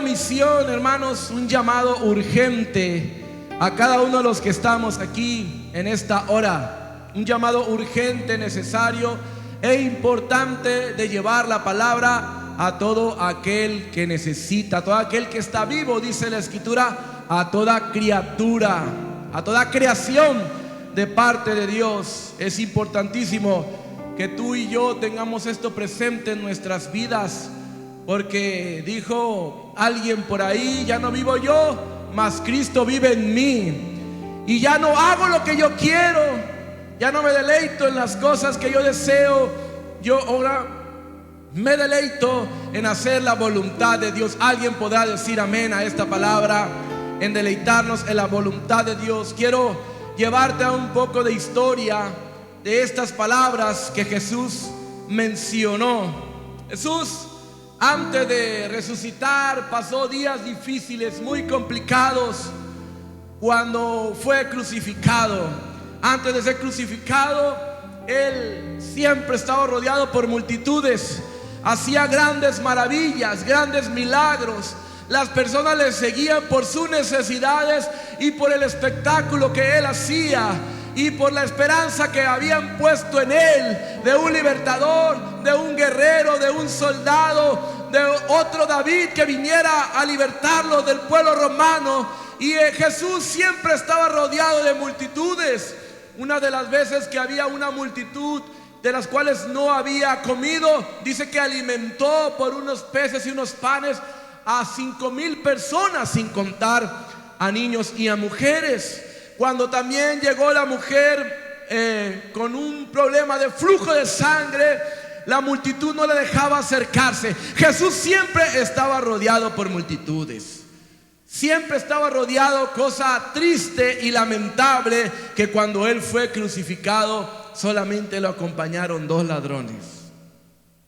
Misión, hermanos, un llamado urgente a cada uno de los que estamos aquí en esta hora. Un llamado urgente, necesario e importante de llevar la palabra a todo aquel que necesita, a todo aquel que está vivo, dice la Escritura, a toda criatura, a toda creación de parte de Dios. Es importantísimo que tú y yo tengamos esto presente en nuestras vidas, porque dijo alguien por ahí: ya no vivo yo, mas Cristo vive en mí. Y ya no hago lo que yo quiero, ya no me deleito en las cosas que yo deseo. Yo ahora me deleito en hacer la voluntad de Dios. Alguien podrá decir amén a esta palabra, en deleitarnos en la voluntad de Dios. Quiero llevarte a un poco de historia de estas palabras que Jesús mencionó. Jesús, antes de resucitar, pasó días difíciles, muy complicados, cuando fue crucificado. Antes de ser crucificado, Él siempre estaba rodeado por multitudes, hacía grandes maravillas, grandes milagros. Las personas le seguían por sus necesidades y por el espectáculo que Él hacía, y por la esperanza que habían puesto en Él, de un libertador, de un guerrero, de un soldado, de otro David que viniera a libertarlo del pueblo romano. Y Jesús siempre estaba rodeado de multitudes. Una de las veces que había una multitud de las cuales no había comido, dice que alimentó por unos peces y unos panes a 5,000 personas, sin contar a niños y a mujeres. Cuando también llegó la mujer con un problema de flujo de sangre, la multitud no le dejaba acercarse. Jesús siempre estaba rodeado por multitudes. Siempre estaba rodeado, cosa triste y lamentable, que cuando Él fue crucificado solamente lo acompañaron 2 ladrones.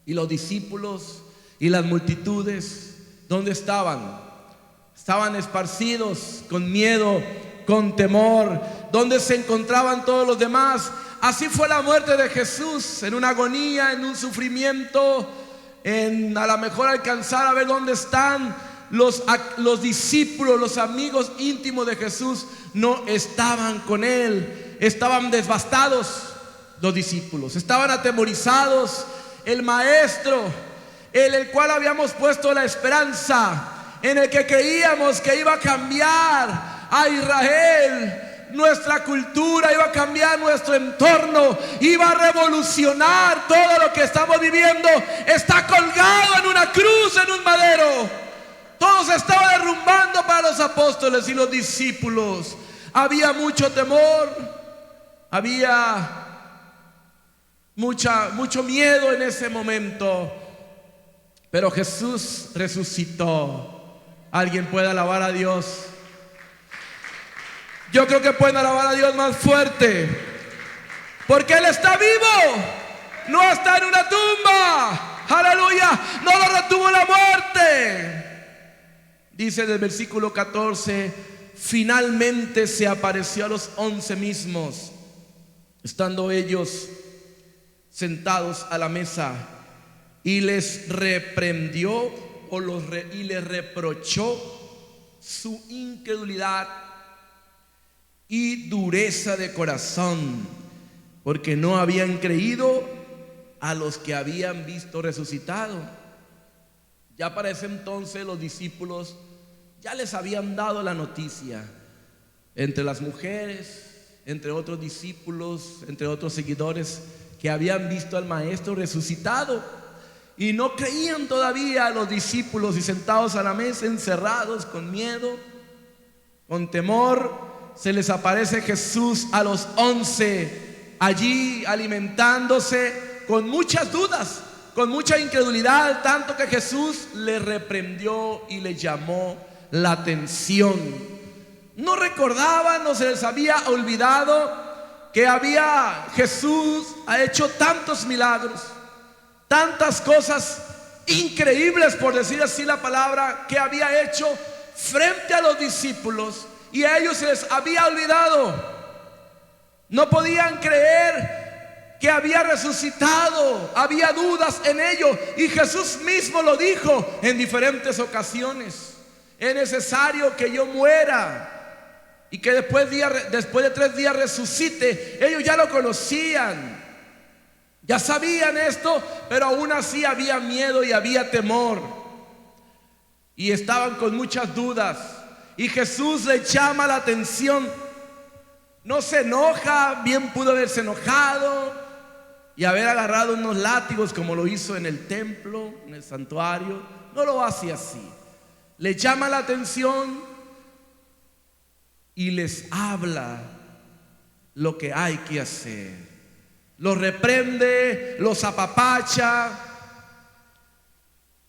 Y los discípulos y las multitudes, ¿dónde estaban? Estaban esparcidos, con miedo, con temor. ¿Dónde se encontraban todos los demás? Así fue la muerte de Jesús, en una agonía, en un sufrimiento, en a lo mejor alcanzar a ver dónde están los discípulos, los amigos íntimos de Jesús. No estaban con Él, estaban devastados los discípulos, estaban atemorizados. El maestro, en el cual habíamos puesto la esperanza, en el que creíamos que iba a cambiar a Israel, nuestra cultura, iba a cambiar nuestro entorno, iba a revolucionar todo lo que estamos viviendo, está colgado en una cruz, en un madero. Todo se estaba derrumbando para los apóstoles y los discípulos. Había mucho temor, había mucho miedo en ese momento. Pero Jesús resucitó. ¿Alguien puede alabar a Dios? Yo creo que pueden alabar a Dios más fuerte, porque Él está vivo, no está en una tumba. Aleluya, no lo retuvo la muerte. Dice en el versículo 14: finalmente se apareció a los 11 mismos, estando ellos sentados a la mesa, y les reprendió y les reprochó su incredulidad y dureza de corazón, porque no habían creído a los que habían visto resucitado. Ya para ese entonces los discípulos ya les habían dado la noticia, entre las mujeres, entre otros discípulos, entre otros seguidores, que habían visto al maestro resucitado. Y no creían todavía a los discípulos, y sentados a la mesa, encerrados, con miedo, con temor, se les aparece Jesús a los 11, allí alimentándose, con muchas dudas, con mucha incredulidad, tanto que Jesús les reprendió y les llamó la atención. No recordaban, o se les había olvidado que Jesús ha hecho tantos milagros, tantas cosas increíbles, por decir así la palabra, que había hecho frente a los discípulos, y a ellos se les había olvidado. No podían creer que había resucitado, había dudas en ello, y Jesús mismo lo dijo en diferentes ocasiones. es necesario que yo muera y que después de 3 días resucite. Ellos ya lo conocían, ya sabían esto, pero aún así había miedo y había temor y estaban con muchas dudas. Y Jesús le llama la atención, no se enoja, bien pudo haberse enojado y haber agarrado unos látigos como lo hizo en el templo, en el santuario. No lo hace así. Le llama la atención y les habla lo que hay que hacer. Los reprende, los apapacha.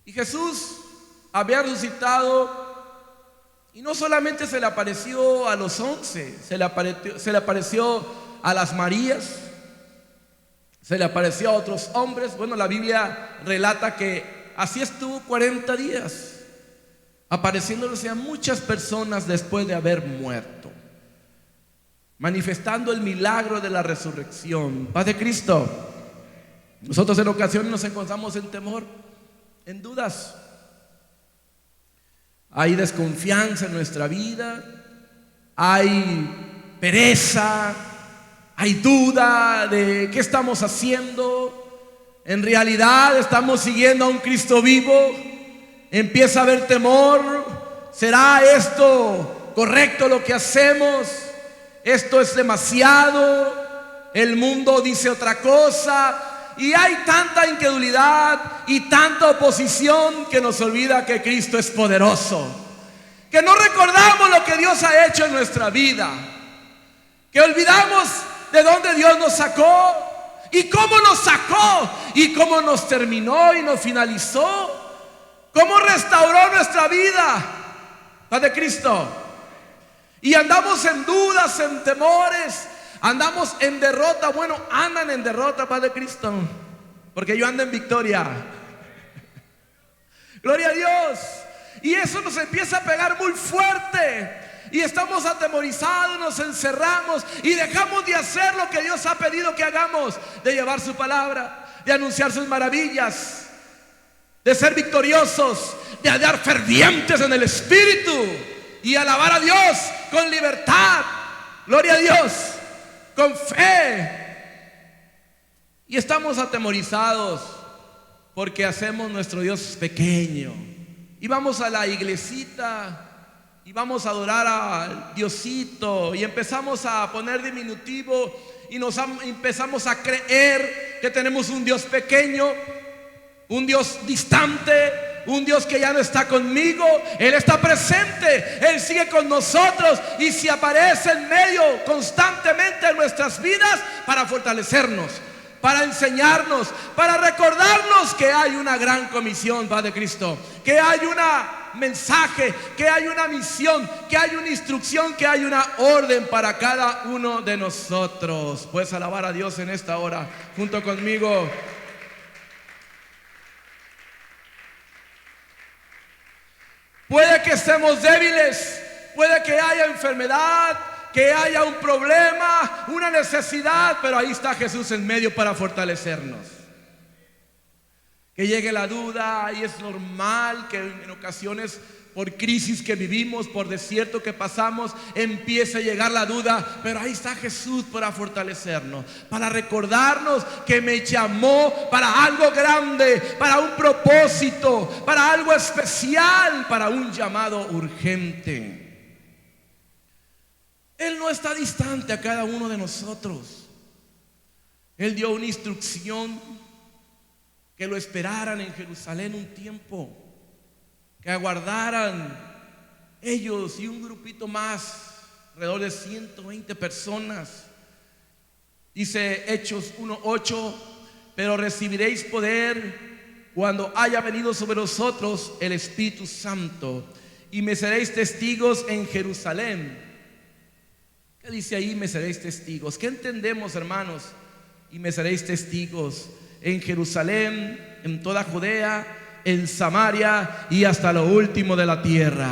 Y Jesús había resucitado, y no solamente se le apareció a los 11, se le apareció a las Marías, se le apareció a otros hombres. Bueno, la Biblia relata que así estuvo 40 días, apareciéndose a muchas personas después de haber muerto, manifestando el milagro de la resurrección. Paz de Cristo. Nosotros en ocasiones nos encontramos en temor, en dudas. Hay desconfianza en nuestra vida, hay pereza, hay duda de qué estamos haciendo. En realidad estamos siguiendo a un Cristo vivo. Empieza a haber temor. ¿Será esto correcto lo que hacemos? Esto es demasiado. El mundo dice otra cosa. Y hay tanta incredulidad y tanta oposición que nos olvida que Cristo es poderoso, que no recordamos lo que Dios ha hecho en nuestra vida, que olvidamos de dónde Dios nos sacó y cómo nos sacó y cómo nos terminó y nos finalizó, cómo restauró nuestra vida. Paz de Cristo. Y andamos en dudas, en temores, andamos en derrota. Bueno, andan en derrota, Paz de Cristo, porque yo ando en victoria. Gloria a Dios. Y eso nos empieza a pegar muy fuerte y estamos atemorizados, nos encerramos y dejamos de hacer lo que Dios ha pedido que hagamos, de llevar su palabra, de anunciar sus maravillas, de ser victoriosos, de andar fervientes en el Espíritu y alabar a Dios con libertad. Gloria a Dios. Con fe. Y estamos atemorizados porque hacemos nuestro Dios pequeño y vamos a la iglesita y vamos a adorar al Diosito y empezamos a poner diminutivo y empezamos a creer que tenemos un Dios pequeño, un Dios distante, un Dios que ya no está conmigo. Él está presente, Él sigue con nosotros y se aparece en medio constantemente en nuestras vidas para fortalecernos, para enseñarnos, para recordarnos que hay una gran comisión, Padre Cristo, que hay un mensaje, que hay una misión, que hay una instrucción, que hay una orden para cada uno de nosotros. Puedes alabar a Dios en esta hora junto conmigo. Puede que estemos débiles, puede que haya enfermedad, que haya un problema, una necesidad, pero ahí está Jesús en medio para fortalecernos. Que llegue la duda, y es normal que en ocasiones, por crisis que vivimos, por desierto que pasamos, empiece a llegar la duda, pero ahí está Jesús para fortalecernos, para recordarnos que me llamó para algo grande, para un propósito, para algo especial, para un llamado urgente. Él no está distante a cada uno de nosotros. Él dio una instrucción, que lo esperaran en Jerusalén un tiempo, que aguardaran ellos y un grupito más, alrededor de 120 personas. Dice Hechos 1:8: pero recibiréis poder cuando haya venido sobre vosotros el Espíritu Santo, y me seréis testigos en Jerusalén. ¿Qué dice ahí? Me seréis testigos. ¿Qué entendemos, hermanos? Y me seréis testigos en Jerusalén, en toda Judea, en Samaria y hasta lo último de la tierra.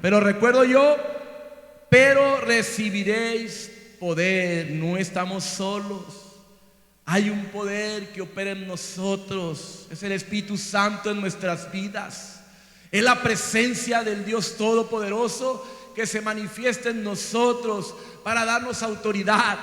Pero recuerdo yo, pero recibiréis poder. No estamos solos. Hay un poder que opera en nosotros. Es el Espíritu Santo en nuestras vidas. Es la presencia del Dios Todopoderoso que se manifiesta en nosotros para darnos autoridad,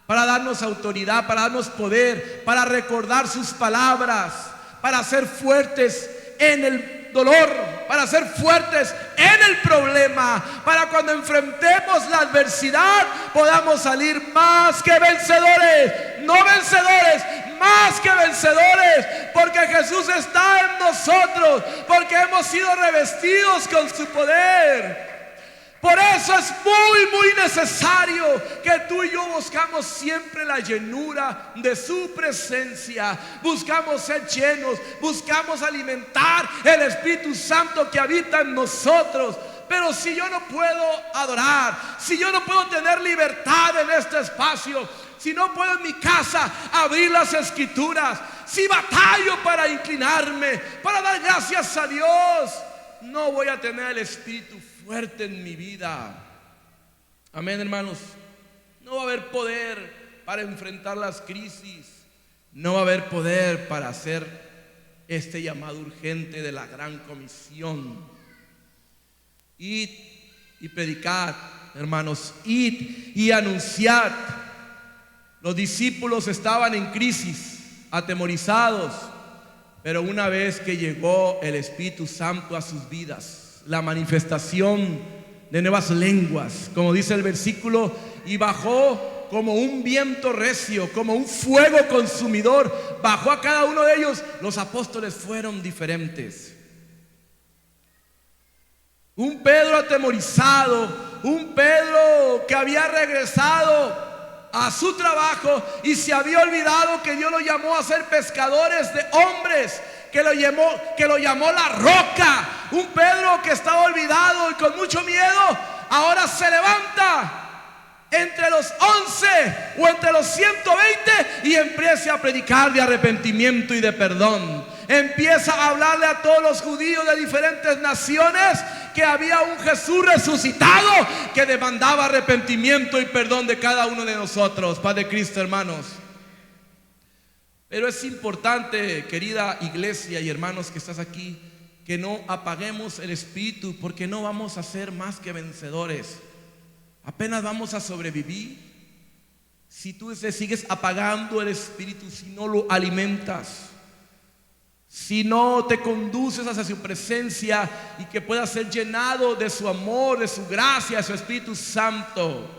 para darnos poder, para recordar sus palabras, para ser fuertes en el dolor, para ser fuertes en el problema, para cuando enfrentemos la adversidad podamos salir más que vencedores, no vencedores, más que vencedores, porque Jesús está en nosotros, porque hemos sido revestidos con su poder. Por eso es muy necesario que tú y yo buscamos siempre la llenura de su presencia. Buscamos ser llenos, buscamos alimentar el Espíritu Santo que habita en nosotros. Pero si yo no puedo adorar, si yo no puedo tener libertad en este espacio, si no puedo en mi casa abrir las Escrituras, si batallo para inclinarme, para dar gracias a Dios, no voy a tener el Espíritu fuerte en mi vida. Amén, hermanos. No va a haber poder para enfrentar las crisis. No va a haber poder para hacer este llamado urgente de la gran comisión. Id y predicad, hermanos. Id y anunciad. Los discípulos estaban en crisis, atemorizados, pero una vez que llegó el Espíritu Santo a sus vidas, la manifestación de nuevas lenguas, como dice el versículo, y bajó como un viento recio, como un fuego consumidor, bajó a cada uno de ellos. Los apóstoles fueron diferentes. Un Pedro atemorizado, un Pedro que había regresado a su trabajo y se había olvidado que Dios lo llamó a ser pescadores de hombres, que lo llamó la roca. Un Pedro que estaba olvidado y con mucho miedo, ahora se levanta entre los 11 o entre los 120 y empieza a predicar de arrepentimiento y de perdón. Empieza a hablarle a todos los judíos de diferentes naciones que había un Jesús resucitado que demandaba arrepentimiento y perdón de cada uno de nosotros. Paz de Cristo, hermanos. Pero es importante, querida iglesia y hermanos que estás aquí, que no apaguemos el espíritu, porque no vamos a ser más que vencedores. Apenas vamos a sobrevivir si tú sigues apagando el espíritu, si no lo alimentas, si no te conduces hacia su presencia y que puedas ser llenado de su amor, de su gracia, de su Espíritu Santo.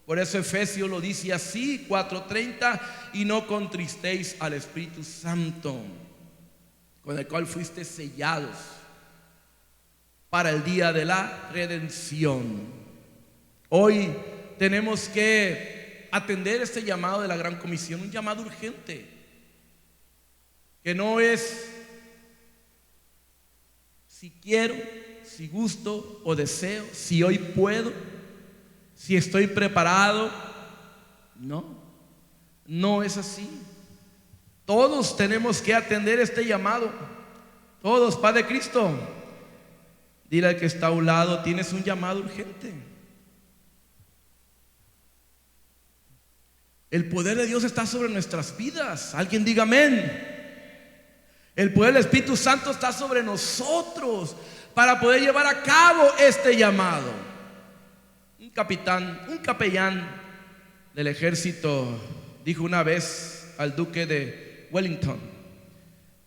Por eso Efesios lo dice así, 4:30, y no contristéis al Espíritu Santo, con el cual fuiste sellados para el día de la redención. Hoy tenemos que atender este llamado de la gran comisión, un llamado urgente, que no es si quiero, si gusto o deseo, si hoy puedo, si estoy preparado. No es así. Todos tenemos que atender este llamado. Todos, Padre Cristo. Dile al que está a un lado, tienes un llamado urgente. El poder de Dios está sobre nuestras vidas. Alguien diga amén. El poder del Espíritu Santo está sobre nosotros para poder llevar a cabo este llamado. Un capellán del ejército dijo una vez al duque de Wellington: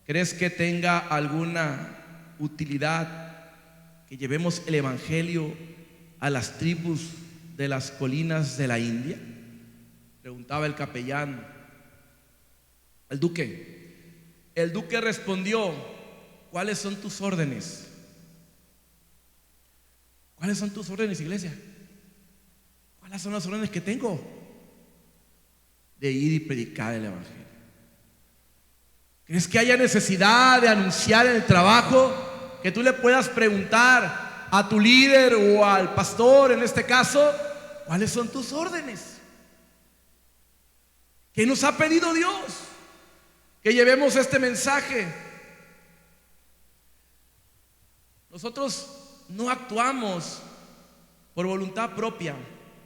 ¿crees que tenga alguna utilidad que llevemos el evangelio a las tribus de las colinas de la India? Preguntaba el capellán al duque. El duque respondió: ¿cuáles son tus órdenes? ¿Cuáles son tus órdenes, iglesia? ¿Cuáles son las órdenes que tengo? De ir y predicar el evangelio. ¿Crees que haya necesidad de anunciar en el trabajo? Que tú le puedas preguntar a tu líder o al pastor, en este caso, ¿cuáles son tus órdenes? ¿Qué nos ha pedido Dios? Que llevemos este mensaje. Nosotros no actuamos por voluntad propia,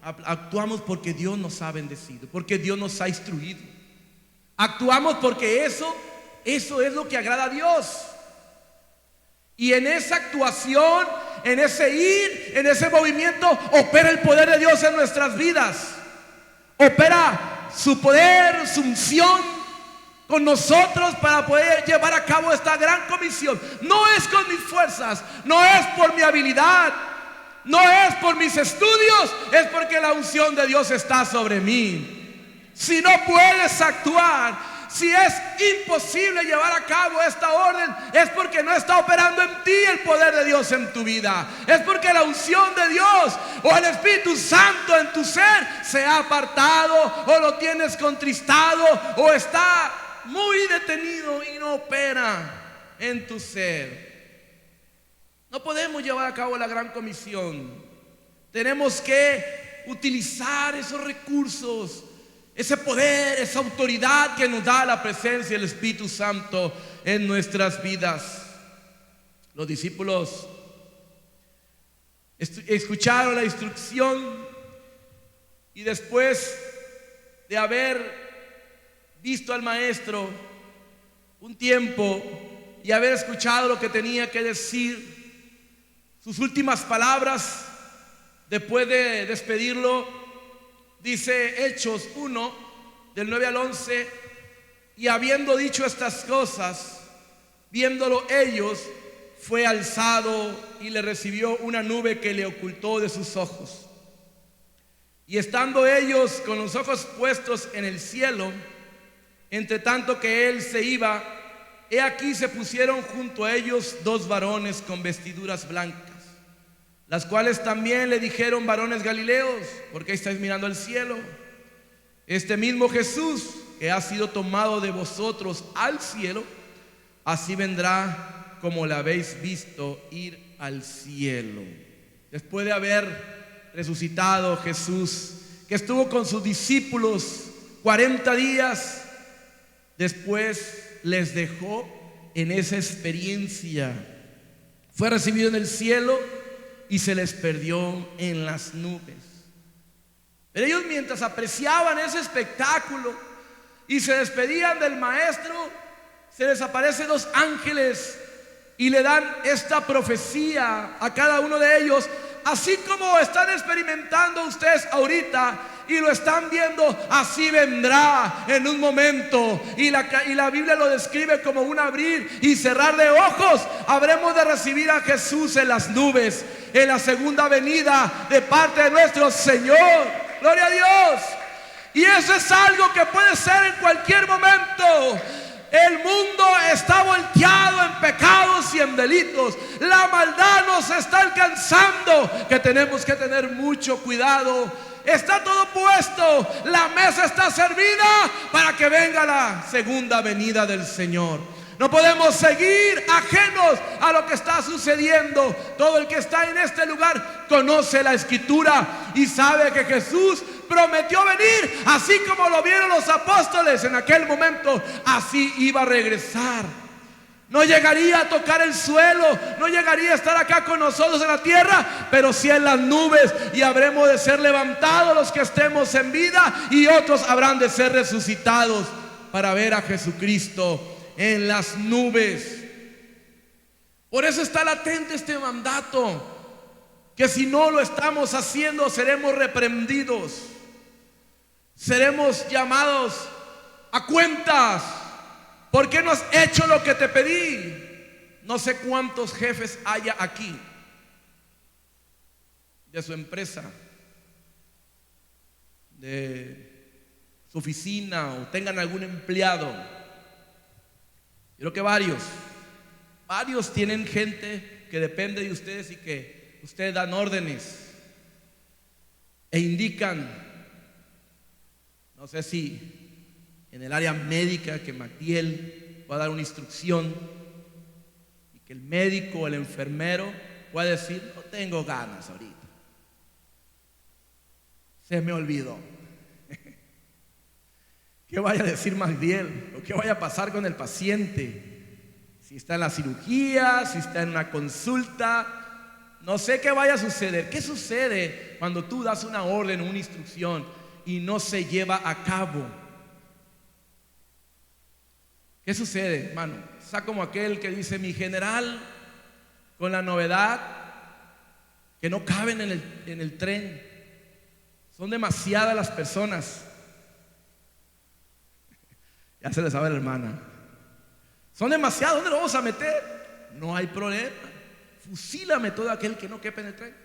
actuamos porque Dios nos ha bendecido, porque Dios nos ha instruido. Actuamos porque eso es lo que agrada a Dios. Y en esa actuación, en ese ir, en ese movimiento, opera el poder de Dios en nuestras vidas. Opera su poder, su unción con nosotros para poder llevar a cabo esta gran comisión. No es con mis fuerzas, no es por mi habilidad, no es por mis estudios, es porque la unción de Dios está sobre mí. Si no puedes actuar, si es imposible llevar a cabo esta orden, es porque no está operando en ti el poder de Dios en tu vida. Es porque la unción de Dios o el Espíritu Santo en tu ser se ha apartado, o lo tienes contristado, o está muy detenido y no opera en tu ser. No podemos llevar a cabo la gran comisión. Tenemos que utilizar esos recursos, ese poder, esa autoridad que nos da la presencia del Espíritu Santo en nuestras vidas. Los discípulos escucharon la instrucción y después de haber visto al maestro un tiempo y haber escuchado lo que tenía que decir, sus últimas palabras después de despedirlo, dice Hechos 1, del 9 al 11, y habiendo dicho estas cosas, viéndolo ellos, fue alzado y le recibió una nube que le ocultó de sus ojos. Y estando ellos con los ojos puestos en el cielo, entre tanto que él se iba, he aquí se pusieron junto a ellos dos varones con vestiduras blancas, las cuales también le dijeron: varones galileos, ¿por qué estáis mirando al cielo? Este mismo Jesús que ha sido tomado de vosotros al cielo, así vendrá como le habéis visto ir al cielo. Después de haber resucitado Jesús, que estuvo con sus discípulos 40 días, después les dejó en esa experiencia. Fue recibido en el cielo y se les perdió en las nubes. Pero ellos, mientras apreciaban ese espectáculo y se despedían del maestro, se les aparecen dos ángeles y le dan esta profecía a cada uno de ellos, así como están experimentando ustedes ahorita y lo están viendo. Así vendrá en un momento, y la Biblia lo describe como un abrir y cerrar de ojos. Habremos de recibir a Jesús en las nubes, en la segunda venida de parte de nuestro Señor. Gloria a Dios. Y eso es algo que puede ser en cualquier momento. El mundo está volteado en pecados y en delitos. La maldad nos está alcanzando, que tenemos que tener mucho cuidado. Está todo puesto, la mesa está servida para que venga la segunda venida del Señor. No podemos seguir ajenos a lo que está sucediendo. Todo el que está en este lugar conoce la Escritura y sabe que Jesús prometió venir, así como lo vieron los apóstoles en aquel momento. Así iba a regresar. No llegaría a tocar el suelo, no llegaría a estar acá con nosotros en la tierra, pero sí en las nubes, y habremos de ser levantados los que estemos en vida, y otros habrán de ser resucitados para ver a Jesucristo en las nubes. Por eso está latente este mandato, que si no lo estamos haciendo seremos reprendidos, seremos llamados a cuentas. ¿Por qué no has hecho lo que te pedí? No sé cuántos jefes haya aquí de su empresa, de su oficina, o tengan algún empleado. Yo creo que varios tienen gente que depende de ustedes y que ustedes dan órdenes e indican. No sé si en el área médica, que Magdiel va a dar una instrucción y que el médico o el enfermero pueda decir: no tengo ganas ahorita, se me olvidó. ¿Qué vaya a decir Magdiel? ¿O qué vaya a pasar con el paciente? Si está en la cirugía, si está en una consulta, no sé qué vaya a suceder. ¿Qué sucede cuando tú das una orden, una instrucción y no se lleva a cabo? ¿Qué sucede, hermano? Está como aquel que dice: mi general con la novedad que no caben en el tren. Son demasiadas las personas. Ya se le sabe a la hermana. Son demasiados, ¿dónde lo vamos a meter? No hay problema. Fusílame todo aquel que no quepa en el tren.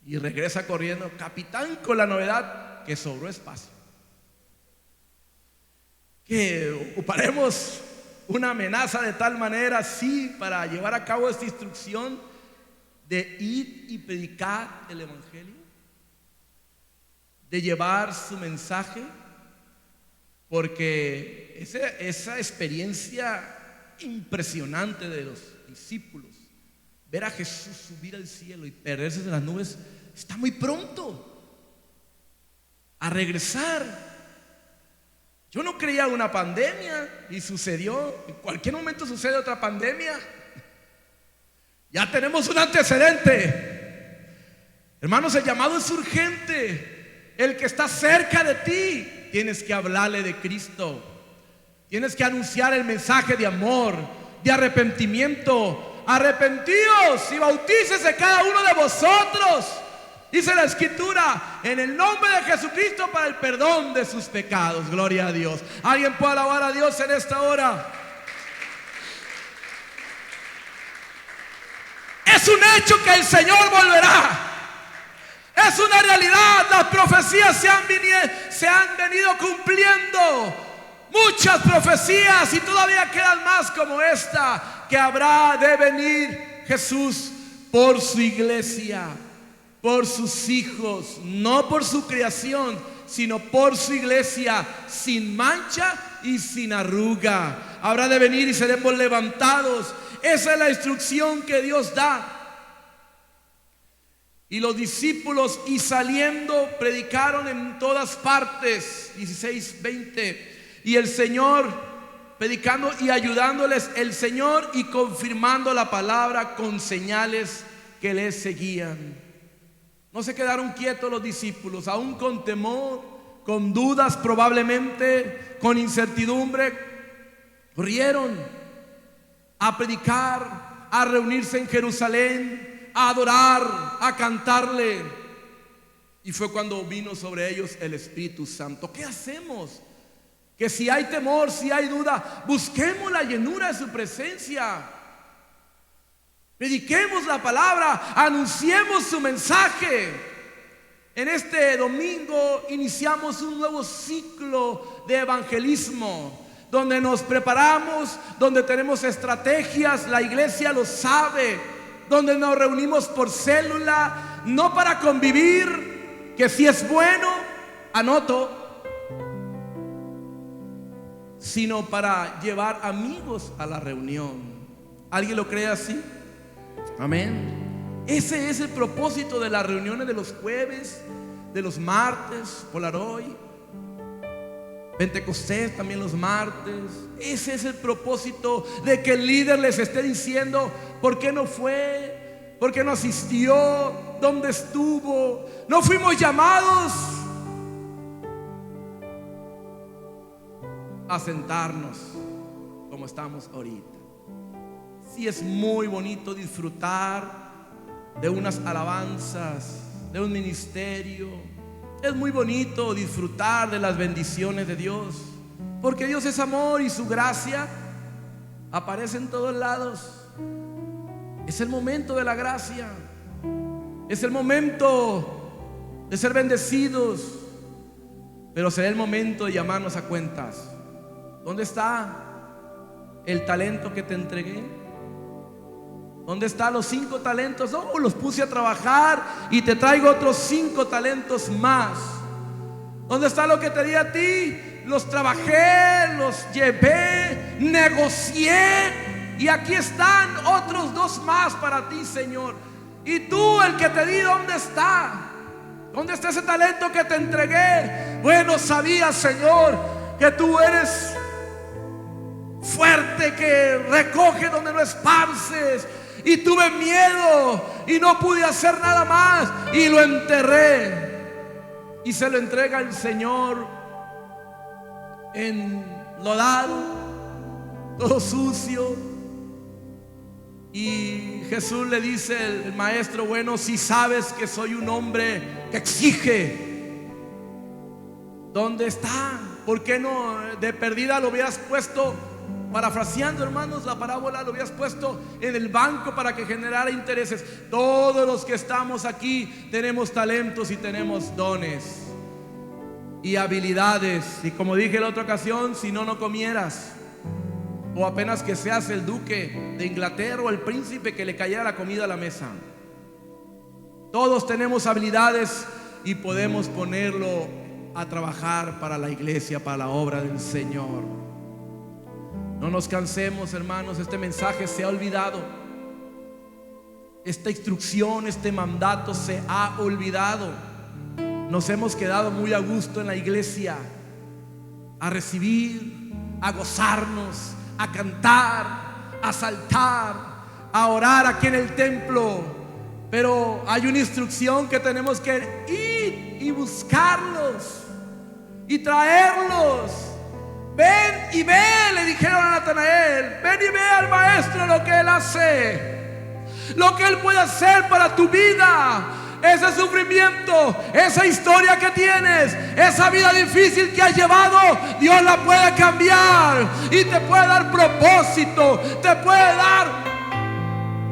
Y regresa corriendo, capitán, con la novedad que sobró espacio. Que ocuparemos una amenaza de tal manera, sí, para llevar a cabo esta instrucción de ir y predicar el evangelio, de llevar su mensaje, porque esa experiencia impresionante de los discípulos, ver a Jesús subir al cielo y perderse en las nubes, está muy pronto a regresar. Yo no creía una pandemia y sucedió. En cualquier momento sucede otra pandemia. Ya tenemos un antecedente. Hermanos, el llamado es urgente. El que está cerca de ti, tienes que hablarle de Cristo. Tienes que anunciar el mensaje de amor, de arrepentimiento. Arrepentíos y bautícese cada uno de vosotros, dice la Escritura, en el nombre de Jesucristo para el perdón de sus pecados. Gloria a Dios. ¿Alguien puede alabar a Dios en esta hora? Es un hecho que el Señor volverá. Es una realidad. Las profecías se han venido cumpliendo. Muchas profecías, y todavía quedan más como esta, que habrá de venir Jesús por su iglesia, por sus hijos, no por su creación, sino por su iglesia, sin mancha y sin arruga. Habrá de venir y seremos levantados. Esa es la instrucción que Dios da. Y los discípulos, y saliendo, predicaron en todas partes. 16:20. Y el Señor, predicando y ayudándoles el Señor y confirmando la palabra con señales que les seguían. No se quedaron quietos los discípulos, aún con temor, con dudas probablemente, con incertidumbre. Corrieron a predicar, a reunirse en Jerusalén, a adorar, a cantarle. Y fue cuando vino sobre ellos el Espíritu Santo. ¿Qué hacemos? Que si hay temor, si hay duda, busquemos la llenura de su presencia. Prediquemos la palabra, anunciemos su mensaje. En este domingo iniciamos un nuevo ciclo de evangelismo, donde nos preparamos, donde tenemos estrategias, la iglesia lo sabe, donde nos reunimos por célula, no para convivir, que si es bueno, anoto, sino para llevar amigos a la reunión. ¿Alguien lo cree así? Amén. Ese es el propósito de las reuniones de los jueves, de los martes, Polaroid, Pentecostés también los martes. Ese es el propósito, de que el líder les esté diciendo por qué no fue, por qué no asistió, dónde estuvo. No fuimos llamados a sentarnos como estamos ahorita. Sí, es muy bonito disfrutar de unas alabanzas, de un ministerio. Es muy bonito disfrutar de las bendiciones de Dios, porque Dios es amor y su gracia aparece en todos lados. Es el momento de la gracia, es el momento de ser bendecidos, pero será el momento de llamarnos a cuentas. ¿Dónde está el talento que te entregué? ¿Dónde están los 5 talentos? No, los puse a trabajar y te traigo otros 5 talentos más. ¿Dónde está lo que te di a ti? Los trabajé, los llevé, negocié, y aquí están otros 2 más para ti, Señor. Y tú, el que te di, ¿dónde está? ¿Dónde está ese talento que te entregué? Bueno, sabía, Señor, que tú eres fuerte, que recoge donde no esparces. Y tuve miedo y no pude hacer nada más, y lo enterré. Y se lo entrega el Señor enlodado, todo sucio. Y Jesús le dice, el maestro, bueno, si sabes que soy un hombre que exige, ¿dónde está? ¿Por qué no de perdida lo hubieras puesto, parafraseando, hermanos, la parábola, lo hubieras puesto en el banco para que generara intereses? Todos los que estamos aquí tenemos talentos y tenemos dones y habilidades. Y como dije en la otra ocasión, si no, no comieras. O apenas que seas el duque de Inglaterra o el príncipe que le cayera la comida a la mesa. Todos tenemos habilidades y podemos ponerlo a trabajar para la iglesia, para la obra del Señor. No nos cansemos, hermanos. Este mensaje se ha olvidado. Esta instrucción, este mandato se ha olvidado. Nos hemos quedado muy a gusto en la iglesia, a recibir, a gozarnos, a cantar, a saltar, a orar aquí en el templo. Pero hay una instrucción que tenemos que ir y buscarlos y traerlos. Ven y ve, le dijeron a Natanael, ven y ve al maestro lo que él hace, lo que él puede hacer para tu vida. Ese sufrimiento, esa historia que tienes, esa vida difícil que has llevado, Dios la puede cambiar y te puede dar propósito, te puede dar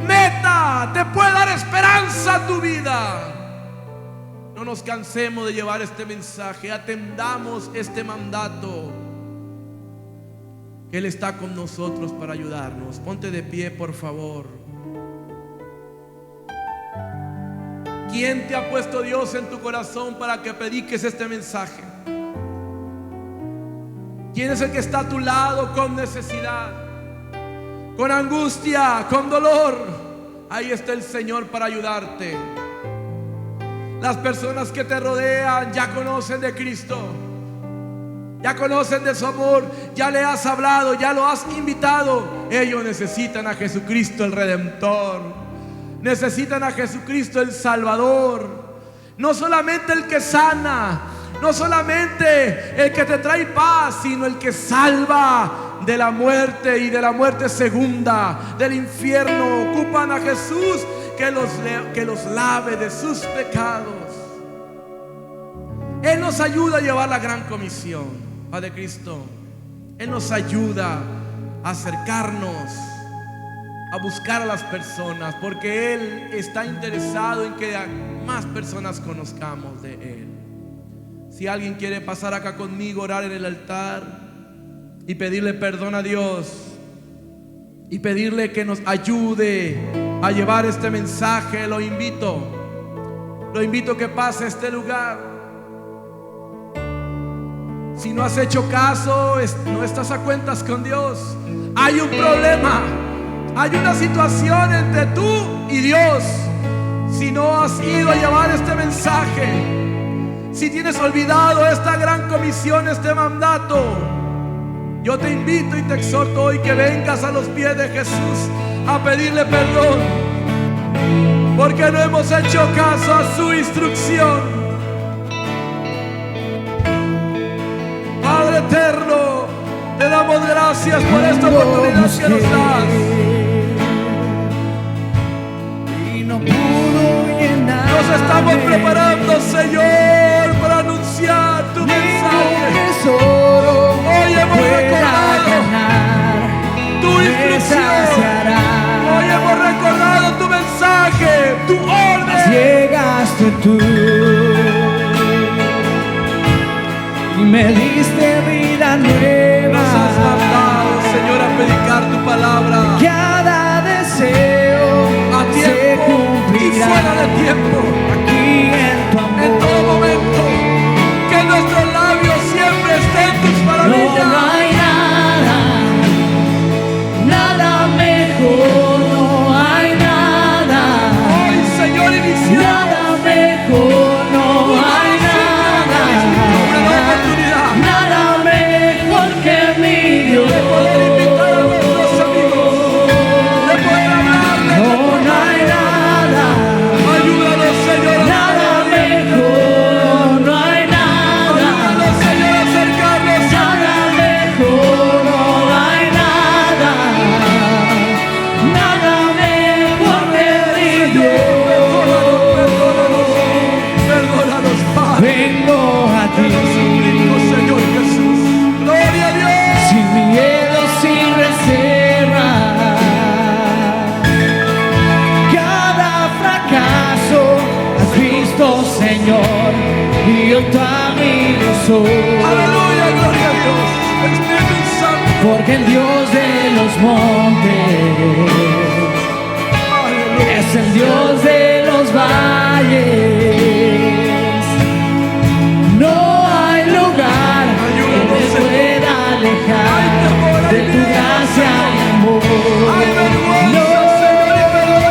meta, te puede dar esperanza a tu vida. No nos cansemos de llevar este mensaje, atendamos este mandato, que Él está con nosotros para ayudarnos. Ponte de pie, por favor. ¿Quién te ha puesto Dios en tu corazón para que prediques este mensaje? ¿Quién es el que está a tu lado con necesidad, con angustia, con dolor? Ahí está el Señor para ayudarte. Las personas que te rodean ya conocen de Cristo, ya conocen de su amor, ya le has hablado, ya lo has invitado. Ellos necesitan a Jesucristo el Redentor. Necesitan a Jesucristo el Salvador. No solamente el que sana, no solamente el que te trae paz, sino el que salva de la muerte y de la muerte segunda, del infierno. Ocupan a Jesús que los lave de sus pecados. Él nos ayuda a llevar la gran comisión, Padre Cristo. Él nos ayuda a acercarnos, a buscar a las personas, porque Él está interesado en que más personas conozcamos de Él. Si alguien quiere pasar acá conmigo, orar en el altar y pedirle perdón a Dios y pedirle que nos ayude a llevar este mensaje, lo invito que pase a este lugar. Si no has hecho caso, no estás a cuentas con Dios. Hay un problema, hay una situación entre tú y Dios. Si no has ido a llevar este mensaje, si tienes olvidado esta gran comisión, este mandato, yo te invito y te exhorto hoy que vengas a los pies de Jesús a pedirle perdón, porque no hemos hecho caso a su instrucción. Padre eterno, te damos gracias por esta oportunidad que nos das. Y no pudo llenar. Nos estamos preparando, Señor, para anunciar tu mensaje. Hoy hemos recordado tu instrucción. Hoy hemos recordado tu mensaje, tu orden. Llegaste tú y me diste vida nueva. Nos has mandado, Señor, a predicar tu palabra. Cada deseo A se tiempo y cumplirá fuera de tiempo, aquí en tu amor. en todo momento. Que nuestros labios siempre estén tus maravillas. No hay nada mejor, no hay nada. Hoy, Señor, iniciamos Nada mejor, no hay una nueva nada. oportunidad Nada mejor que mi Dios. de poder invitar a nuestros amigos tu amigo soy. Aleluya, gloria a Dios. Espíritu Santo. Porque el Dios de los montes Aleluya. es el Dios de los valles. No hay lugar que me pueda alejar de tu gracia y amor. Hay vergüenza, No, Señor, y perdón.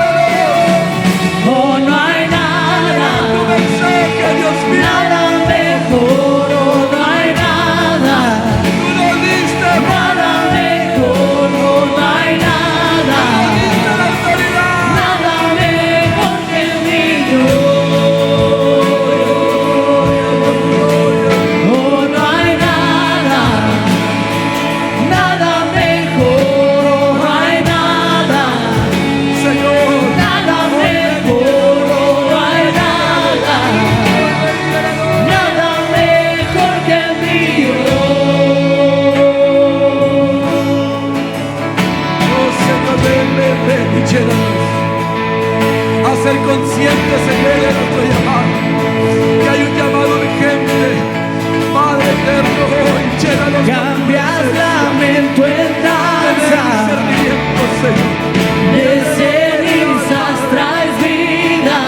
oh, no hay nada, Tu mensaje, Dios mío. nada mejor, oh, no hay nada. Tú nos diste, Nada mejor, no hay nada, diste la autoridad. nada mejor que el mío. Oh, no hay nada, nada mejor, oh, no hay nada, Señor. nada mejor, oh, no hay nada, nada mejor que el mío. Oh, Señor, ven y llénanos. A ser conscientes, Señor, de nuestro llamado. Que hay un llamado urgente. Padre eterno, hoy llénanos. Cambias lamento en danza, Discernimiento, Señor. de cenizas traes vida.